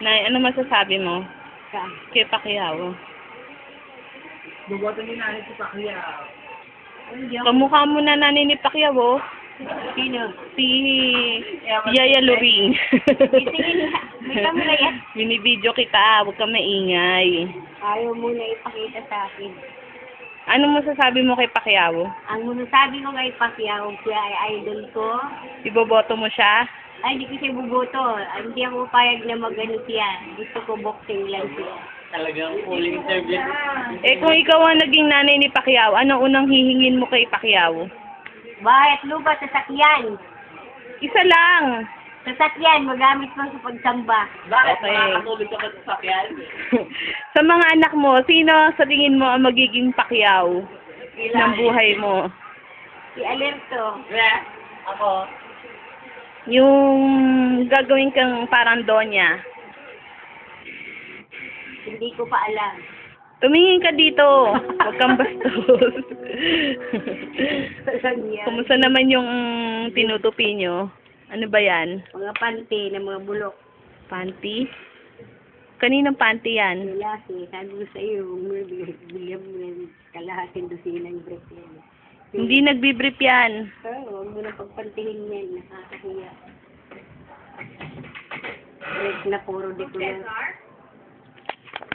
Nay, ano masasabi mo Ka. kay Pacquiao? Buboto ni nanay si Pacquiao. Kamukha mo na nanay ni Pacquiao, Sino? si Yaya Luring. Sige, may kamera yan. Binibidyo kita, huwag ka maingay. Ayaw mo na ipakita sa akin. Ano masasabi mo kay Pacquiao? Ang masasabi ko kay Pacquiao, siya ay idol ko. Iboboto mo siya? Ay, hindi ko siya buboto. Hindi ako payag na mag-ano siya. Gusto ko boxing lang siya. Talagang pulling service. Eh kung ikaw ang naging nanay ni Pacquiao, anong unang hihingin mo kay Pacquiao? Bahay at lupa, sasakyan. Isa lang. Sasakyan, magamit mo sa pagsamba. Bakit Okay. makakatulog ka ba sa sakyan? Sa mga anak mo, sino sa tingin mo ang magiging Pacquiao ng buhay mo? Si Alerto. Ako. Yung gagawin kang parang Donya. Hindi ko pa alam. Tumingin ka dito. Huwag kang bastos. Alam niya. Kumusta naman yung tinutupi nyo? Ano ba yan? Mga panty na mga bulok. Panty? Kaninang panty yan? Lalaki, sabi ko sa iyo, bigyan mo ng kalahating dosinang break yan. Hindi nagbibrief yan. Oo, huwag mo na pagpantihin yan, nakakahiya. Break na puro dito na.